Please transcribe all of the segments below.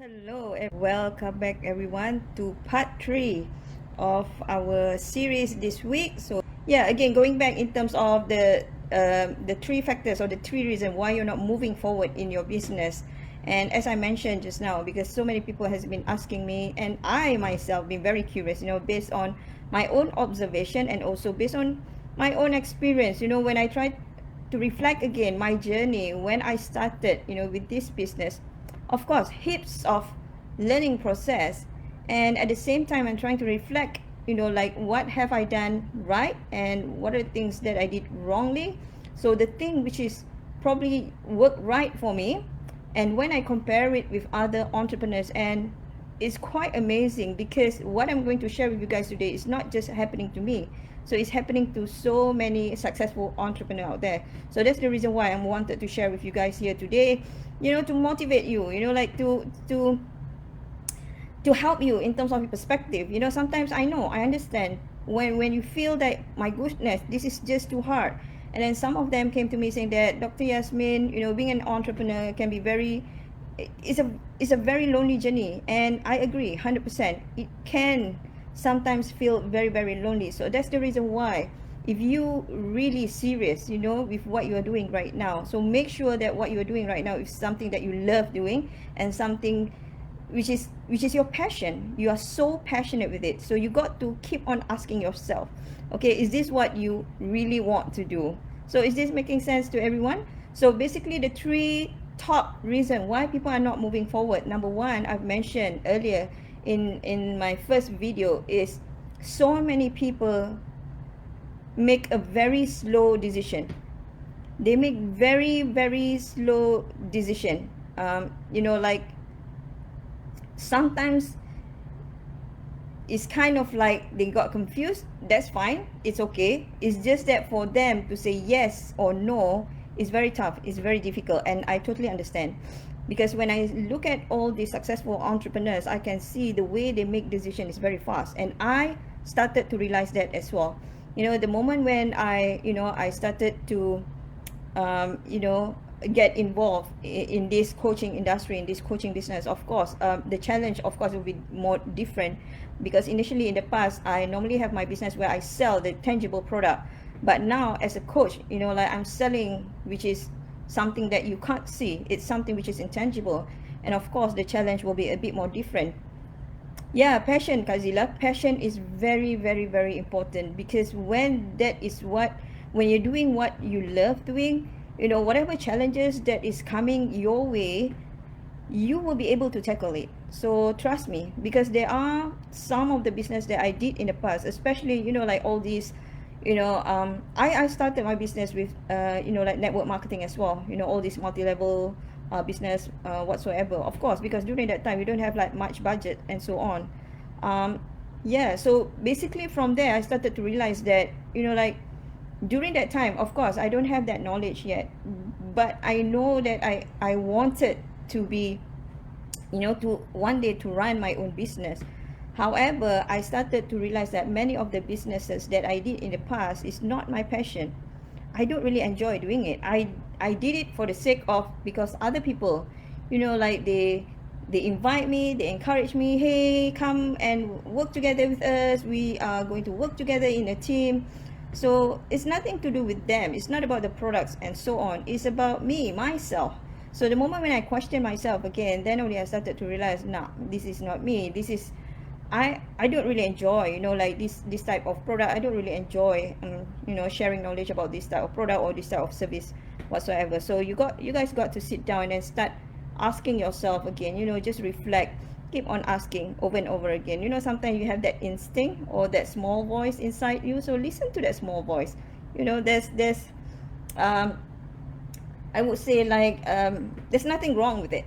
Hello and welcome back everyone to part 3 of our series this week. So yeah, again going back in terms of the three factors or the three reasons why you're not moving forward in your business. And as I mentioned just now, because so many people has been asking me, and I myself been very curious, based on my own observation and also based on my own experience, when I tried to reflect again my journey when I started, with this business. Of course, heaps of learning process, and at the same time I'm trying to reflect, like what have I done right and what are the things that I did wrongly. So the thing which is probably worked right for me, and when I compare it with other entrepreneurs, and it's quite amazing because what I'm going to share with you guys today is not just happening to me. So it's happening to so many successful entrepreneurs out there. So that's the reason why I wanted to share with you guys here today, to motivate you, like to help you in terms of your perspective. Sometimes I understand when you feel that, my goodness, this is just too hard. And then some of them came to me saying that, Dr. Yasmin, being an entrepreneur can be very, it's a very lonely journey. And I agree 100%. It can sometimes feel very, very lonely. So that's the reason why, if you really serious, with what you are doing right now, so make sure that what you're doing right now is something that you love doing, and something which is your passion. You are so passionate with it. So you got to keep on asking yourself, okay, is this what you really want to do? So is this making sense to everyone? So basically the three top reason why people are not moving forward. Number one, I've mentioned earlier in my first video, is so many people make a very slow decision. They make very, very slow decision. Like sometimes it's kind of like they got confused. That's fine, it's okay. It's just that for them to say yes or no is very tough, it's very difficult, and I totally understand. Because when I look at all the successful entrepreneurs, I can see the way they make decisions is very fast, and I started to realize that as well. The moment when I started to get involved in this coaching industry, in this coaching business, of course, the challenge of course will be more different, because initially in the past I normally have my business where I sell the tangible product, but now as a coach, like I'm selling, which is something that you can't see. It's something which is intangible, and of course the challenge will be a bit more different. Yeah, passion, Kazila. Passion is very, very, very important, because when you're doing what you love doing, whatever challenges that is coming your way, you will be able to tackle it. So trust me, because there are some of the business that I did in the past, especially, like all these, I started my business with, like network marketing as well, all this multi-level business whatsoever, of course, because during that time we don't have like much budget and so on. Yeah, so basically from there I started to realize that, like during that time, of course, I don't have that knowledge yet, but I know that I wanted to be, to one day to run my own business. However, I started to realize that many of the businesses that I did in the past is not my passion. I don't really enjoy doing it. I did it for the sake of, because other people, like they invite me, they encourage me, hey, come and work together with us, we are going to work together in a team. So it's nothing to do with them, it's not about the products and so on, it's about me, myself. So the moment when I question myself again, then only I started to realize, nah, this is not me. This is, I don't really enjoy, like this type of product. I don't really enjoy sharing knowledge about this type of product or this type of service whatsoever. So you guys got to sit down and start asking yourself again, just reflect, keep on asking over and over again. Sometimes you have that instinct or that small voice inside you, so listen to that small voice. There's I would say, like, there's nothing wrong with it.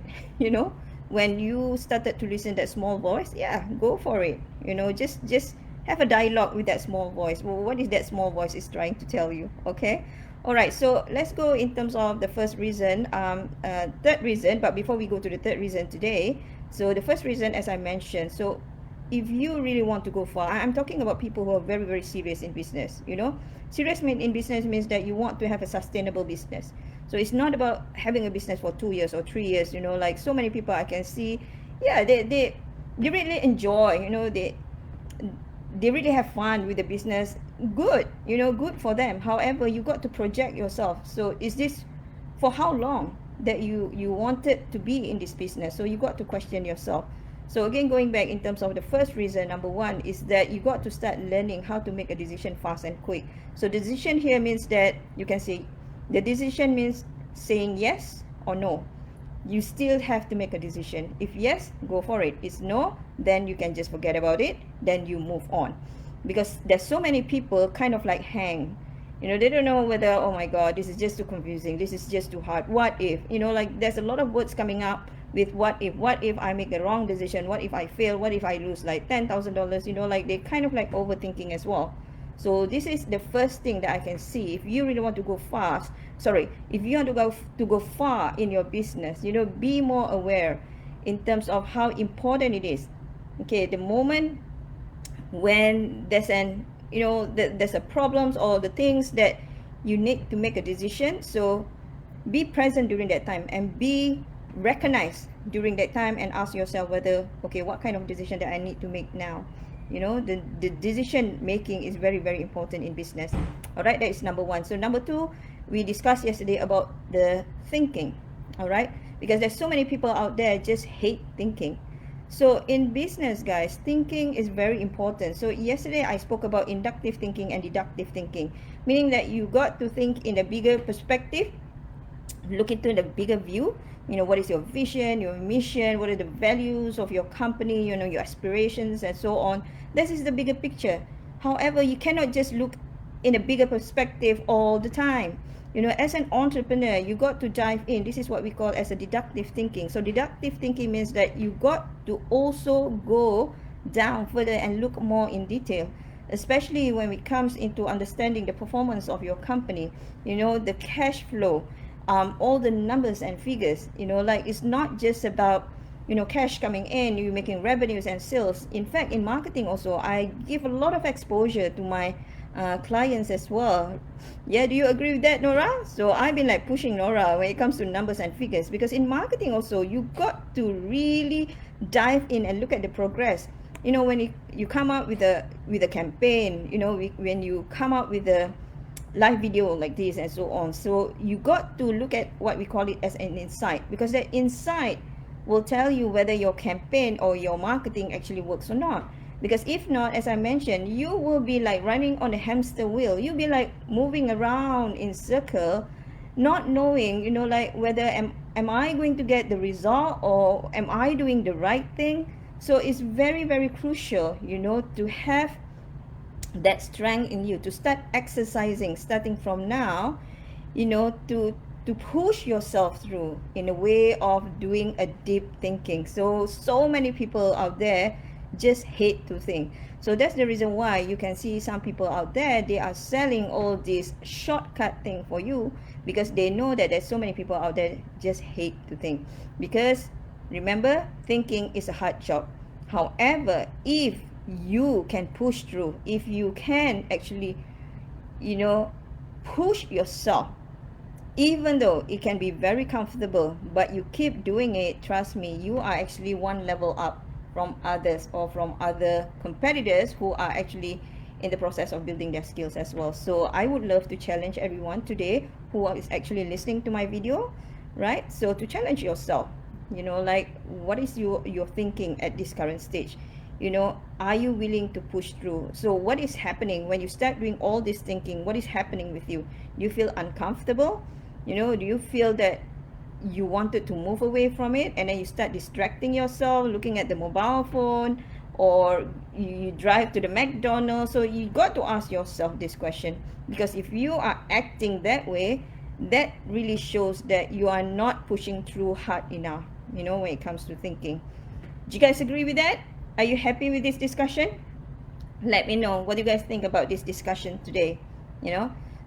When you started to listen to that small voice, yeah, go for it. Just have a dialogue with that small voice. Well, what is that small voice is trying to tell you? Okay. All right, so let's go in terms of the first reason, third reason. But before we go to the third reason today, so the first reason, as I mentioned, so if you really want to go far, I'm talking about people who are very, very serious in business. Serious in business means that you want to have a sustainable business. So it's not about having a business for 2 years or 3 years, like so many people I can see yeah, they really enjoy, they really have fun with the business. Good, good for them. However, you got to project yourself. So is this for how long that you wanted to be in this business? So you got to question yourself. So again, going back in terms of the first reason, number one is that you got to start learning how to make a decision fast and quick. So the decision here means that you can say the decision means saying yes or no. You still have to make a decision. If yes, go for it. If no, then you can just forget about it, then you move on. Because there's so many people kind of like hang, they don't know whether, oh my god, this is just too confusing, this is just too hard, what if, like there's a lot of words coming up with what if I make the wrong decision, what if I fail, what if I lose like $10,000, like they kind of like overthinking as well. So this is the first thing that I can see. If you really want to go fast, if you want to go far in your business, be more aware in terms of how important it is. Okay, the moment when there's there's a problems or the things that you need to make a decision, so be present during that time and be recognized during that time and ask yourself whether, okay, what kind of decision that I need to make now. The decision making is very, very important in business. All right, that is number one. So number two, we discussed yesterday about the thinking. All right, because there's so many people out there just hate thinking. So in business, guys, thinking is very important. So yesterday I spoke about inductive thinking and deductive thinking, meaning that you got to think in a bigger perspective, look into the bigger view. What is your vision, your mission, what are the values of your company, your aspirations and so on. This is the bigger picture. However, you cannot just look in a bigger perspective all the time. As an entrepreneur, you got to dive in. This is what we call as a deductive thinking. So deductive thinking means that you got to also go down further and look more in detail, especially when it comes into understanding the performance of your company, the cash flow, all the numbers and figures. Like it's not just about cash coming in, you making revenues and sales. In fact, in marketing also, I give a lot of exposure to my clients as well. Yeah, do you agree with that, Nora? So I've been like pushing Nora when it comes to numbers and figures, because in marketing also you got to really dive in and look at the progress. When you come out with a campaign, when you come out with a live video like this and so on, so you got to look at what we call it as an insight, because that insight will tell you whether your campaign or your marketing actually works or not. Because if not, as I mentioned, you will be like running on a hamster wheel. You'll be like moving around in circle, not knowing, like whether am I going to get the result or am I doing the right thing. So it's very, very crucial, to have that strength in you, to start exercising starting from now, to push yourself through in a way of doing a deep thinking. So many people out there just hate to think. So that's the reason why you can see some people out there, they are selling all this shortcut thing for you, because they know that there's so many people out there just hate to think. Because remember, thinking is a hard job. However, if you can push through, if you can actually push yourself, even though it can be very comfortable, but you keep doing it, trust me, you are actually one level up from others or from other competitors who are actually in the process of building their skills as well. So I would love to challenge everyone today who is actually listening to my video, right? So to challenge yourself, like what is your thinking at this current stage? Are you willing to push through? So what is happening when you start doing all this thinking? What is happening with you? Do you feel uncomfortable? Do you feel that you wanted to move away from it, and then you start distracting yourself, looking at the mobile phone, or you drive to the McDonald's? So you got to ask yourself this question, because if you are acting that way, that really shows that you are not pushing through hard enough, when it comes to thinking. Do you guys agree with that? Are you happy with this discussion? Let me know what you guys think about this discussion today.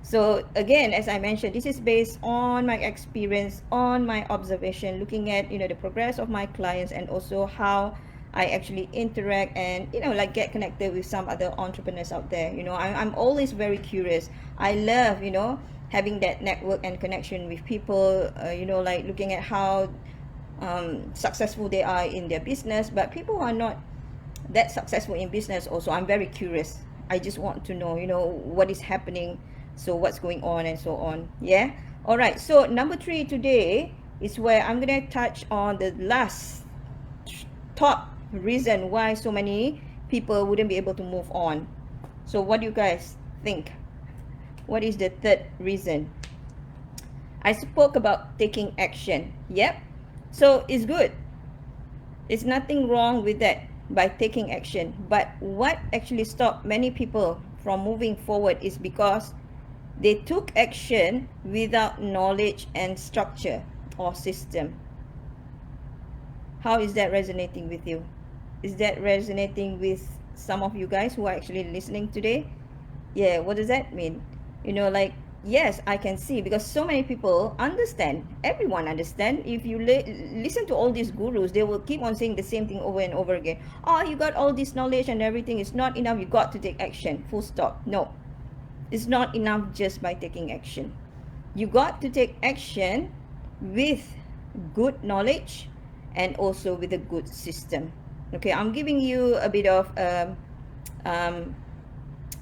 So again, as I mentioned, this is based on my experience, on my observation, looking at the progress of my clients, and also how I actually interact and like get connected with some other entrepreneurs out there. I'm always very curious. I love having that network and connection with people, like looking at how successful they are in their business, but people who are not that successful in business also, I'm very curious. I just want to know, what is happening, so what's going on and so on. Yeah. All right, so number 3 today is where I'm gonna touch on the last top reason why so many people wouldn't be able to move on. So what do you guys think? What is the third reason? I spoke about taking action. Yep. So it's good. It's nothing wrong with that, by taking action. But what actually stopped many people from moving forward is because they took action without knowledge and structure or system. How is that resonating with you? Is that resonating with some of you guys who are actually listening today? Yeah, what does that mean? Like, yes, I can see, because so many people understand, everyone understand. If you listen to all these gurus, they will keep on saying the same thing over and over again. Oh, you got all this knowledge and everything, it's not enough, you got to take action, full stop. No, it's not enough just by taking action. You got to take action with good knowledge and also with a good system. Okay, I'm giving you a bit of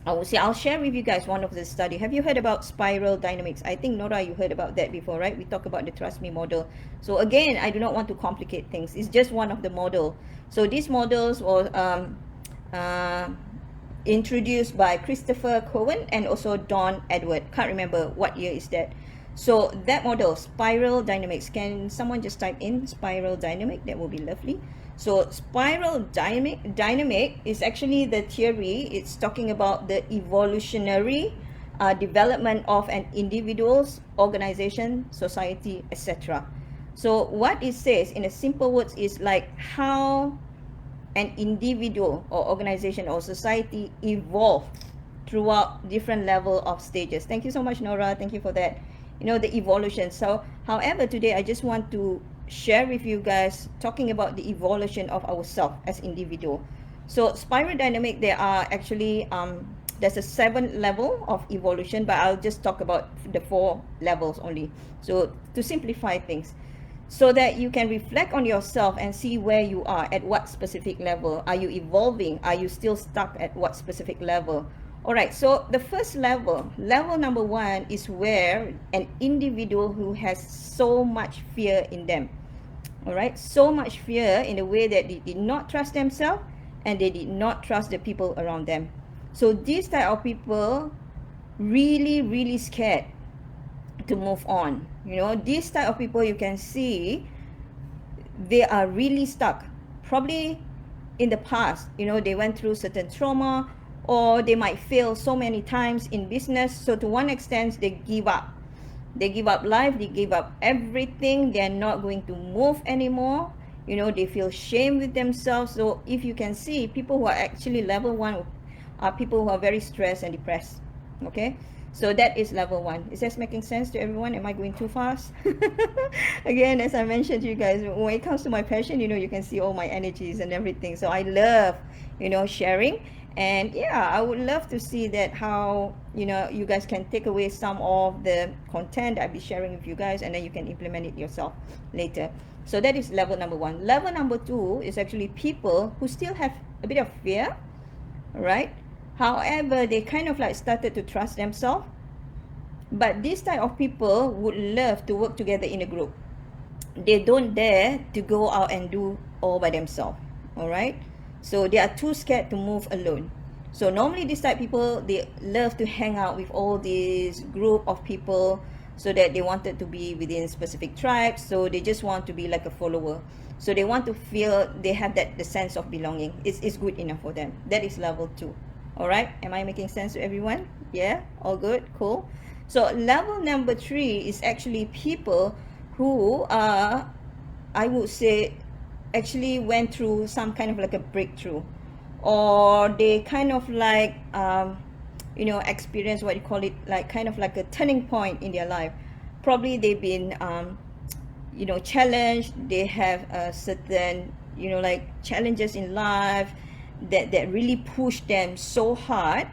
I would say, I'll share with you guys one of the study. Have you heard about spiral dynamics? I think, Nora, you heard about that before, right? We talk about the trust me model. So again, I do not want to complicate things. It's just one of the model. So these models were introduced by Christopher Cohen and also Don Edward. Can't remember what year is that. So that model, spiral dynamics, can someone just type in spiral dynamic? That will be lovely. So spiral dynamic is actually the theory. It's talking about the evolutionary development of an individual's organization, society, etc. So what it says in a simple words is like how an individual or organization or society evolve throughout different level of stages. Thank you so much, Nora. Thank you for that. The evolution. So however, today I just want to share with you guys talking about the evolution of ourselves as individual. So spiral dynamic, there are actually there's a 7 level of evolution, but I'll just talk about the 4 levels only, so to simplify things, so that you can reflect on yourself and see where you are, at what specific level are you evolving, are you still stuck at what specific level. All right, so the first level number 1, is where an individual who has so much fear in them. All right, so much fear in the way that they did not trust themselves and they did not trust the people around them. So these type of people really scared to move on. These type of people, you can see they are really stuck. Probably in the past, they went through certain trauma, or they might fail so many times in business. So to one extent, they give up. They give up life, they give up everything. They're not going to move anymore. They feel shame with themselves. So if you can see, people who are actually level 1 are people who are very stressed and depressed. Okay, so that is level 1. Is this making sense to everyone? Am I going too fast? Again, as I mentioned to you guys, when it comes to my passion, you can see all my energies and everything. So I love, sharing. And yeah, I would love to see that how you guys can take away some of the content I'll be sharing with you guys, and then you can implement it yourself later. So that is level number 1. Level number 2 is actually people who still have a bit of fear, right? However, they kind of like started to trust themselves. But this type of people would love to work together in a group. They don't dare to go out and do all by themselves. All right, so they are too scared to move alone. So normally this type of people, they love to hang out with all this group of people, so that they wanted to be within specific tribes. So they just want to be like a follower. So they want to feel they have the sense of belonging. It's good enough for them. That is level 2. All right, am I making sense to everyone? Yeah, all good, cool. So level number 3 is actually people who are, I would say, actually went through some kind of like a breakthrough, or they kind of like experience what you call it, like kind of like a turning point in their life. Probably they've been challenged. They have a certain like challenges in life that really push them so hard.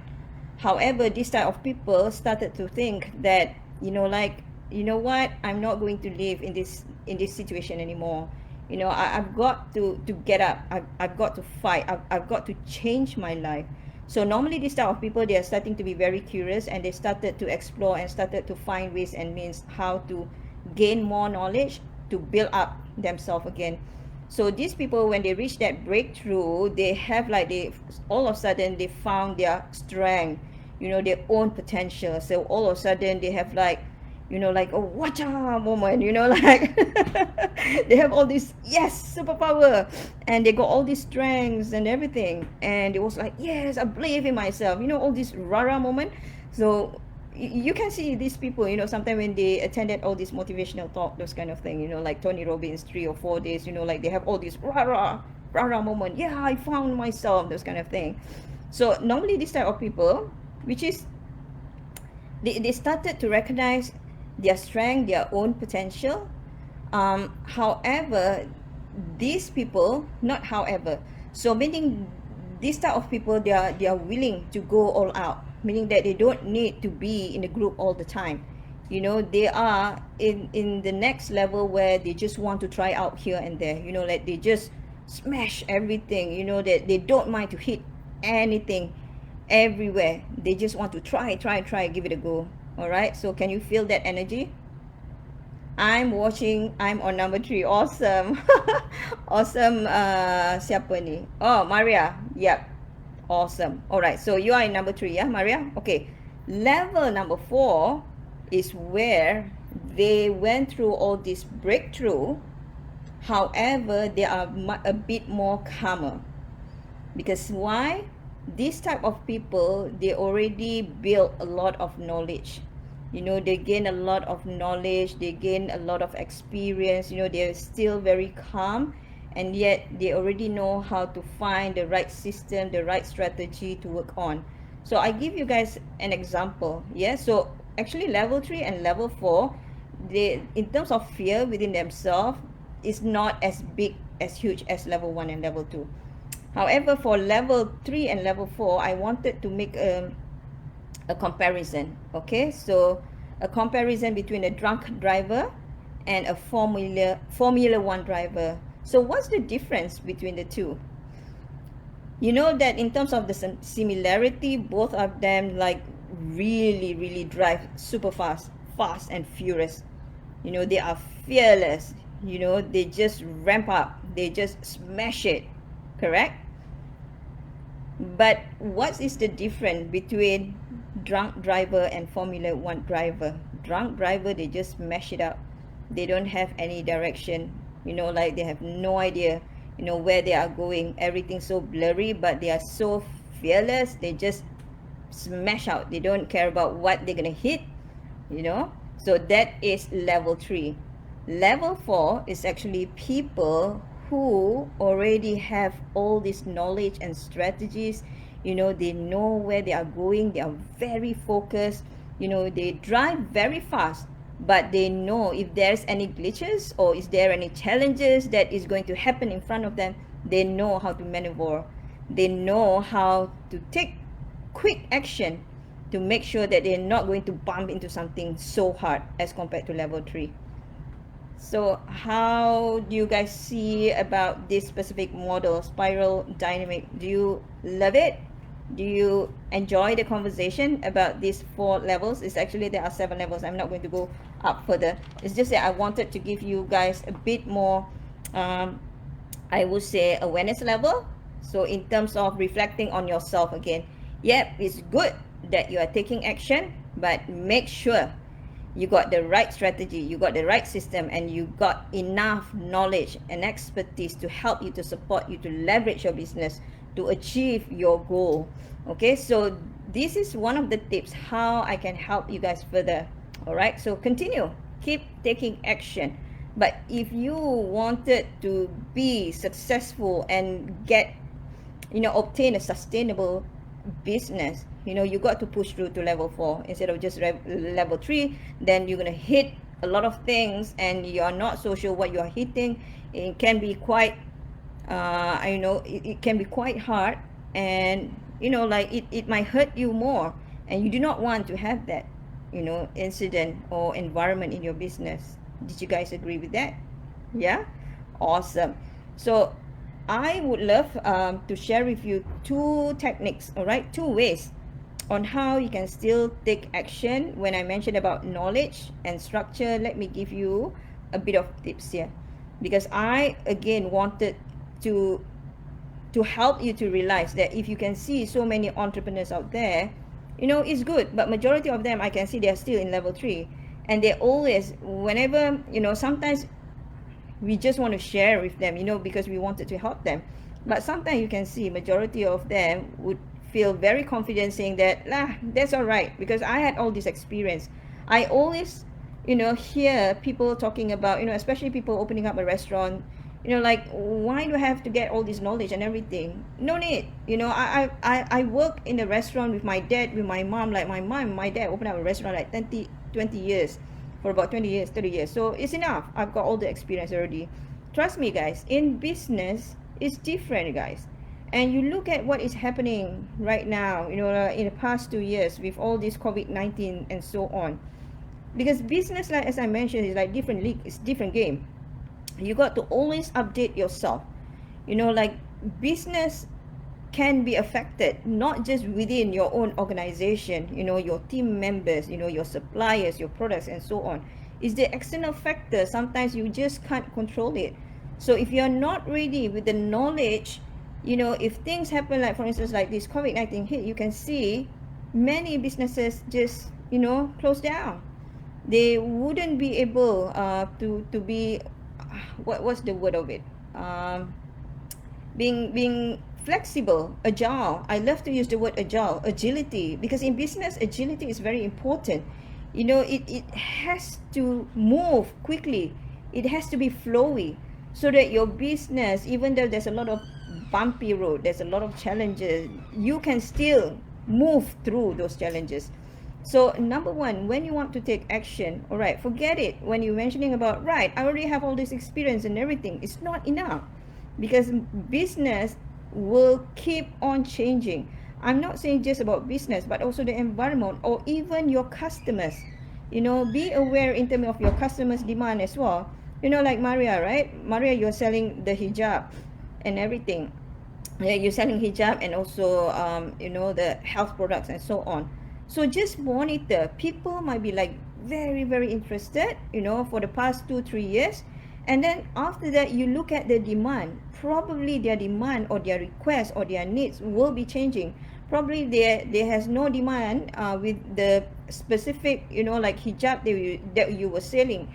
However, this type of people started to think that what, I'm not going to live in this situation anymore. You know, I've got to get up. I've got to fight. I've got to change my life. So normally this type of people, they are starting to be very curious, and they started to explore and started to find ways and means how to gain more knowledge to build up themselves again. So these people, when they reach that breakthrough, they have like, they all of a sudden they found their strength, you know, their own potential. So all of a sudden they have like, you know, like a watcha moment, you know, like they have all this, yes, superpower, and they got all these strengths and everything, and it was like, yes, I believe in myself, you know, all this rara moment. So you can see these people, you know, sometimes when they attended all this motivational talk, those kind of thing, you know, like Tony Robbins 3 or 4 days, you know, like they have all this rara moment, yeah, I found myself, those kind of thing. So normally this type of people, which is they started to recognize their strength, their own potential. However, these people, not however, so meaning this type of people, they are willing to go all out, meaning that they don't need to be in a group all the time. You know, they are in the next level where they just want to try out here and there, you know, like they just smash everything, you know, that they don't mind to hit anything everywhere. They just want to try, give it a go. All right, so can you feel that energy? I'm watching. I'm on number 3. Awesome. Awesome. Siapa ni? Oh, Maria. Yep. Awesome. All right, so you are in number 3, yeah, Maria? Okay. Level number 4 is where they went through all this breakthrough. However, they are a bit more calmer. Because why? This type of people, they already built a lot of knowledge. You know, they gain a lot of knowledge, they gain a lot of experience, you know, they're still very calm, and yet they already know how to find the right system, the right strategy to work on. So I give you guys an example. Yeah, so actually level 3 and level 4, they, in terms of fear within themselves, is not as big, as huge as level 1 and level 2. However, for level 3 and level 4, I wanted to make a comparison. Okay, so a comparison between a drunk driver and a Formula 1 driver. So what's the difference between the two? You know that in terms of the similarity, both of them like really drive super fast and furious. You know, they are fearless. You know, they just ramp up, they just smash it. Correct? But what is the difference between drunk driver and Formula 1 driver? Drunk driver, they just smash it up. They don't have any direction. You know, like they have no idea, you know, where they are going. Everything's so blurry, but they are so fearless. They just smash out. They don't care about what they're gonna hit, you know. So that is level 3. Level 4 is actually people who already have all this knowledge and strategies. You know, they know where they are going, they are very focused, you know, they drive very fast, but they know if there's any glitches or is there any challenges that is going to happen in front of them, they know how to maneuver, they know how to take quick action to make sure that they're not going to bump into something so hard as compared to level 3. So how do you guys see about this specific model, spiral dynamic? Do you love it? Do you enjoy the conversation about these 4 levels? It's actually, there are 7 levels. I'm not going to go up further. It's just that I wanted to give you guys a bit more, I would say, awareness level. So in terms of reflecting on yourself again, yep, it's good that you are taking action, but make sure you got the right strategy, you got the right system, and you got enough knowledge and expertise to help you, to support you, to leverage your business to achieve your goal. Okay, so this is one of the tips how I can help you guys further. All right, so continue, keep taking action. But if you wanted to be successful and get, you know, obtain a sustainable business, you know, you got to push through to level 4 instead of just level 3. Then you're gonna hit a lot of things and you're not so sure what you are hitting. It can be quite I know it can be quite hard, and you know, like it might hurt you more, and you do not want to have that, you know, incident or environment in your business. Did you guys agree with that? Yeah. Awesome. So I would love to share with you two techniques, all right, two ways on how you can still take action. When I mentioned about knowledge and structure, let me give you a bit of tips here, because I again wanted to help you to realize that if you can see so many entrepreneurs out there, it's good, but majority of them I can see they're still in level 3, and they always, whenever, sometimes we just want to share with them, because we wanted to help them. But sometimes you can see majority of them would feel very confident saying that, that's all right, because I had all this experience. I always, hear people talking about, especially people opening up a restaurant, like, why do I have to get all this knowledge and everything? No need. I work in a restaurant with my dad, with my mom. Like my dad opened up a restaurant like 20 years, for about 20 years, 30 years. So it's enough. I've got all the experience already. Trust me, guys, in business, it's different, guys. And you look at what is happening right now, in the past 2 years with all this COVID-19 and so on. Because business, like as I mentioned, is like different league, it's different game. You got to always update yourself. Like business can be affected not just within your own organization, your team members, your suppliers, your products, and so on. It's the external factor. Sometimes you just can't control it. So if you're not ready with the knowledge, if things happen, like for instance like this COVID-19 hit, you can see many businesses just close down. They wouldn't be able to be what's the word of it, being flexible, agile. I love to use the word agile, agility, because in business agility is very important. It has to move quickly, it has to be flowy, so that your business, even though there's a lot of bumpy road, there's a lot of challenges, you can still move through those challenges. So number one, when you want to take action, all right, forget it when you're mentioning about, right, I already have all this experience and everything. It's not enough, because business will keep on changing. I'm not saying just about business, but also the environment, or even your customers. Be aware in terms of your customers' demand as well. Like Maria, right? Maria, you're selling the hijab and everything. Yeah, you're selling hijab and also the health products and so on. So just monitor. People might be like very, very interested, for the past 2-3 years. And then after that, you look at the demand. Probably their demand or their request or their needs will be changing. Probably there has no demand with the specific, like hijab that you were selling,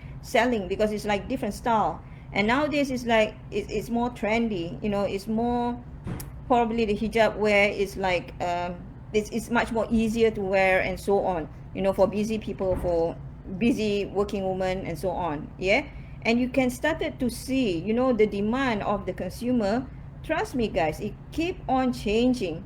because it's like different style. And nowadays it's like it's more trendy, it's more, probably the hijab wear is like it's much more easier to wear and so on, for busy people, for busy working women and so on. Yeah. And you can start to see the demand of the consumer. Trust me, guys, it keep on changing.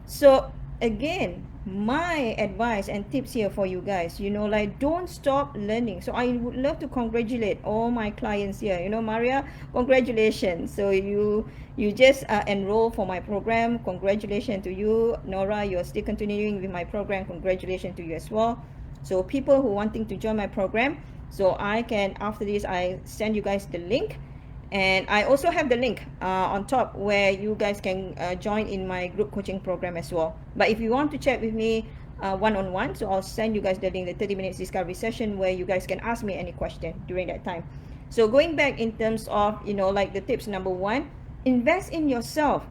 So again, my advice and tips here for you guys, like, don't stop learning. So I would love to congratulate all my clients here. Maria, congratulations. So you just enroll for my program. Congratulations to you. Nora, you're still continuing with my program. Congratulations to you as well. So people who wanting to join my program, so I can, after this, I send you guys the link. And I also have the link on top where you guys can join in my group coaching program as well. But if you want to chat with me one-on-one, so I'll send you guys the link, the 30 minutes discovery session, where you guys can ask me any question during that time. So going back in terms of, like the tips, number one, invest in yourself.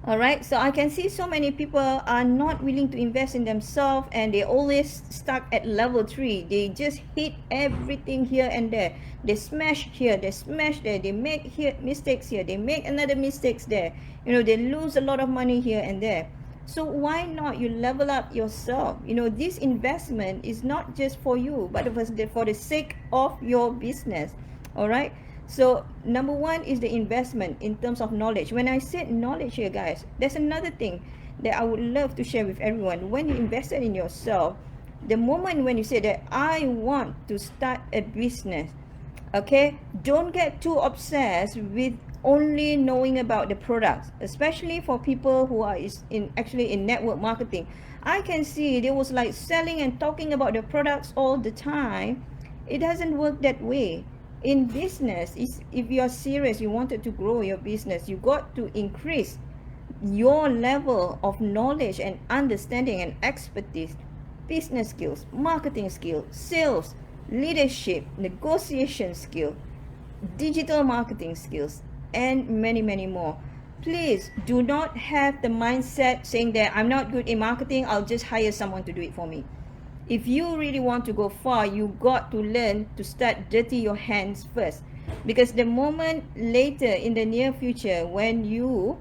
All right, so I can see so many people are not willing to invest in themselves, and they always stuck at level 3. They just hit everything here and there. They smash here, they smash there, they make here mistakes here, they make another mistakes there. They lose a lot of money here and there. So why not you level up yourself? This investment is not just for you, but for the sake of your business. All right. So number one is the investment in terms of knowledge. When I said knowledge here, guys, there's another thing that I would love to share with everyone. When you invested in yourself, the moment when you say that I want to start a business, okay, don't get too obsessed with only knowing about the products, especially for people who are actually in network marketing. I can see they was like selling and talking about the products all the time. It doesn't work that way. in business, is if you're serious, you wanted to grow your business, you got to increase your level of knowledge and understanding and expertise, business skills, marketing skills, sales, leadership, negotiation skill, digital marketing skills, and many, many more. Please do not have the mindset saying that I'm not good in marketing, I'll just hire someone to do it for me. If you really want to go far, you got to learn to start dirty your hands first. Because the moment later in the near future, when you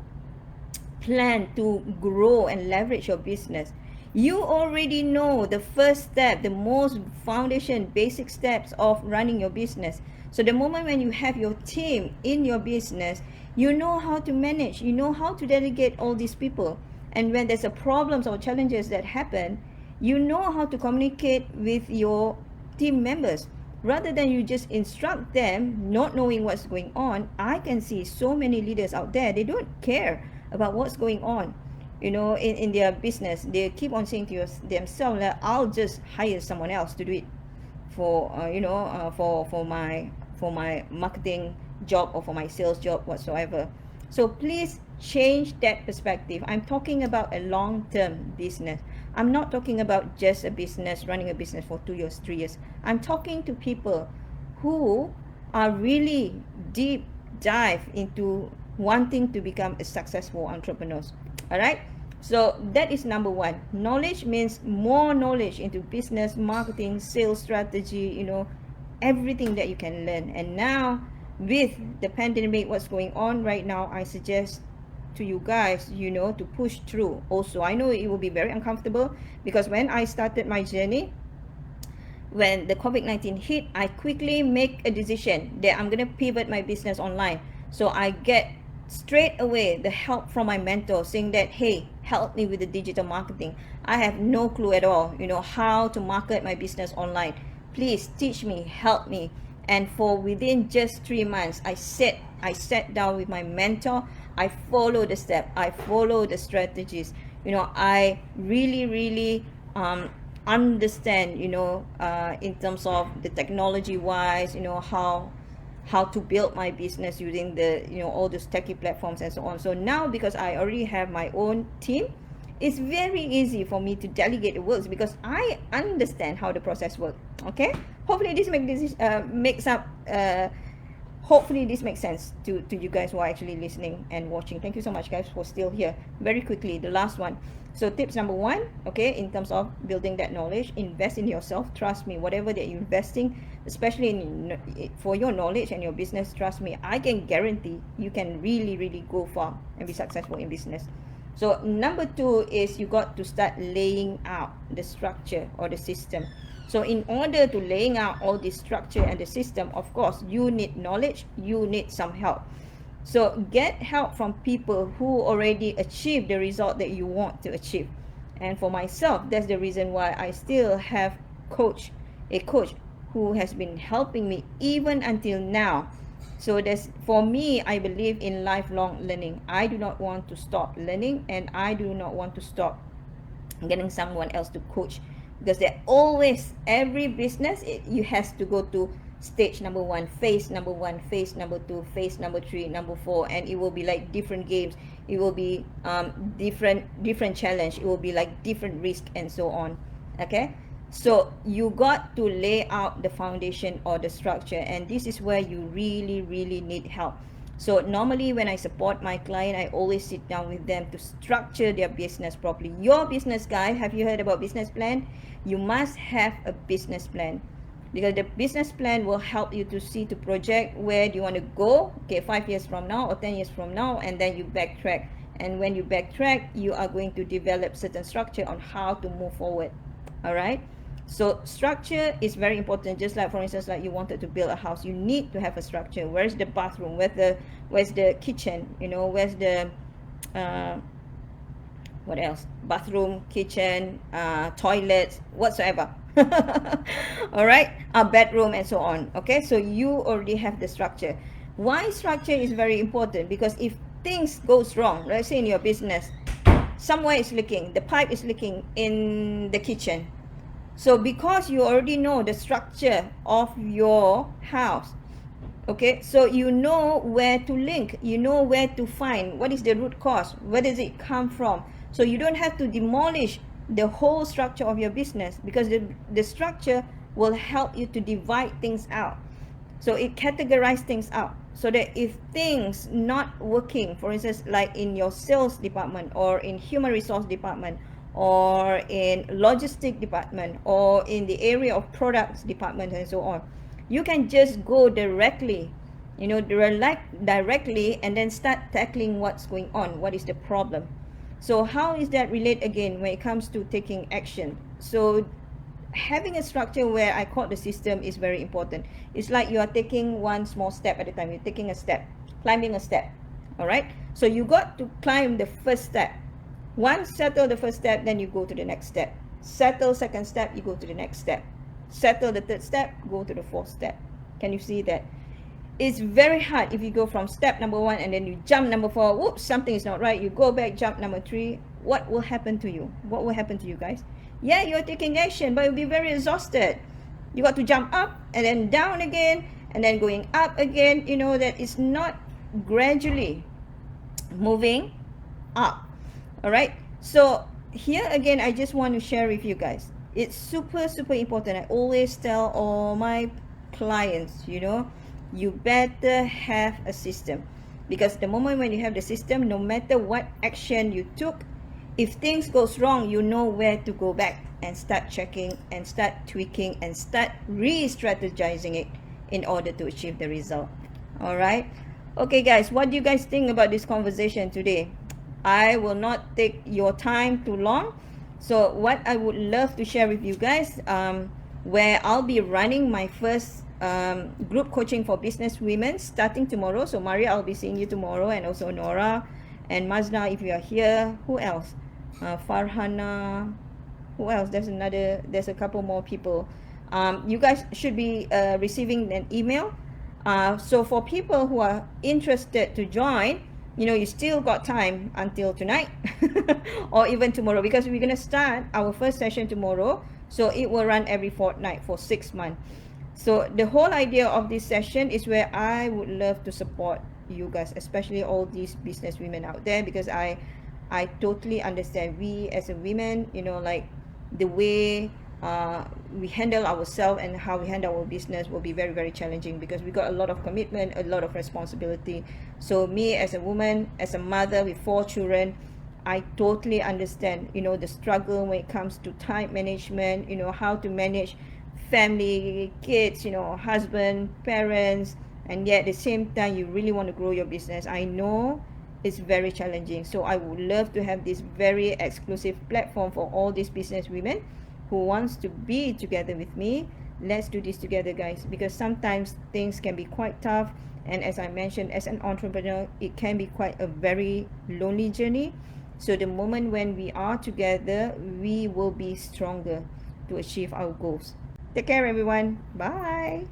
plan to grow and leverage your business, you already know the first step, the most foundation, basic steps of running your business. So the moment when you have your team in your business, you know how to manage, you know how to delegate all these people. And when there's a problems or challenges that happen, you know how to communicate with your team members. Rather than you just instruct them not knowing what's going on, I can see so many leaders out there, they don't care about what's going on, in their business. They keep on saying to themselves that I'll just hire someone else to do it for my marketing job or for my sales job whatsoever. So please change that perspective. I'm talking about a long-term business. I'm not talking about just a business, running a business for 2 years, 3 years. I'm talking to people who are really deep dive into wanting to become a successful entrepreneurs. All right, so that is number one. Knowledge means more knowledge into business, marketing, sales strategy, everything that you can learn. And now with the pandemic, what's going on right now, I suggest to you guys, to push through. Also, I know it will be very uncomfortable, because when I started my journey, when the COVID-19 hit, I quickly make a decision that I'm going to pivot my business online. So I get straight away the help from my mentor, saying that, hey, help me with the digital marketing. I have no clue at all, how to market my business online. Please teach me, help me. And for within just 3 months, I sat down with my mentor. I follow the step, I follow the strategies. I really understand, in terms of the technology wise, how to build my business using the, all those techie platforms and so on. So now, because I already have my own team, it's very easy for me to delegate the works, because I understand how the process works. Okay, hopefully this hopefully this makes sense to you guys who are actually listening and watching. Thank you so much, guys, for still here. Very quickly, the last one. So tips number one, okay, in terms of building that knowledge, invest in yourself. Trust me, whatever that you're investing, especially for your knowledge and your business, trust me, I can guarantee you can really go far and be successful in business. So number two is you got to start laying out the structure or the system. So in order to laying out all the structure and the system, of course, you need knowledge, you need some help. So get help from people who already achieved the result that you want to achieve. And for myself, that's the reason why I still have a coach who has been helping me even until now. So that's, for me, I believe in lifelong learning. I do not want to stop learning, and I do not want to stop getting someone else to coach, because they're always, every business, you has to go to stage number one, phase number one, phase number two, phase number three, number four, and it will be like different games. It will be different challenge. It will be like different risk and so on. Okay, so you got to lay out the foundation or the structure, and this is where you really need help. So normally when I support my client, I always sit down with them to structure their business properly. Your business, guy, have you heard about business plan? You must have a business plan, because the business plan will help you to see, to project where do you want to go, okay, 5 years from now or 10 years from now, and then you backtrack. And when you backtrack, you are going to develop certain structure on how to move forward. All right, so structure is very important. Just like, for instance, like you wanted to build a house, you need to have a structure. Where's the bathroom, where's the kitchen, where's the what else, bathroom, kitchen, toilets, whatsoever. All right, a bedroom and so on. Okay, so you already have the structure. Why structure is very important? Because if things goes wrong, let's say in your business, somewhere is leaking, the pipe is leaking in the kitchen. So because you already know the structure of your house, Okay, so you know where to link, you know where to find what is the root cause, where does it come from. So you don't have to demolish the whole structure of your business, because the structure will help you to divide things out. So it categorizes things out, so that if things not working, for instance, like in your sales department, or in human resource department, or in logistic department, or in the area of products department, and so on, you can just go directly, directly, and then start tackling what's going on, what is the problem. So how is that relate again when it comes to taking action? So having a structure where I call the system is very important. It's like you are taking one small step at a time. You're taking a step, climbing a step. All right. So you got to climb the first step. Once settle the first step, then you go to the next step. Settle second step, you go to the next step. Settle the third step, go to the fourth step. Can you see that? It's very hard if you go from step number 1 and then you jump number 4. Whoops, something is not right. You go back, jump number 3. What will happen to you? What will happen to you guys? Yeah, you're taking action, but you'll be very exhausted. You got to jump up and then down again, and then going up again. You know that it's not gradually moving up. All right. So here again, I just want to share with you guys. It's super important. I always tell all my clients, you better have a system, because the moment when you have the system, no matter what action you took, if things goes wrong, you know where to go back and start checking and start tweaking and start re-strategizing it in order to achieve the result. All right. Okay guys, what do you guys think about this conversation today? I will not take your time too long. So what I would love to share with you guys, where I'll be running my first group coaching for business women starting tomorrow. So Maria, I'll be seeing you tomorrow, and also Nora and Mazna if you are here. Who else? Farhana. Who else? There's a couple more people. You guys should be receiving an email. So for people who are interested to join, you still got time until tonight or even tomorrow, because we're going to start our first session tomorrow. So it will run every fortnight for 6 months. So the whole idea of this session is where I would love to support you guys, especially all these business women out there, because I totally understand we as a women, like the way we handle ourselves and how we handle our business will be very challenging, because we got a lot of commitment, a lot of responsibility. So me as a woman, as a mother with 4 children, I totally understand, the struggle when it comes to time management, how to manage family, kids, husband, parents, and yet at the same time you really want to grow your business. I know it's very challenging. So I would love to have this very exclusive platform for all these business women who wants to be together with me. Let's do this together, guys, because sometimes things can be quite tough, and as I mentioned, as an entrepreneur, it can be quite a very lonely journey. So the moment when we are together, we will be stronger to achieve our goals. Take care, everyone. Bye.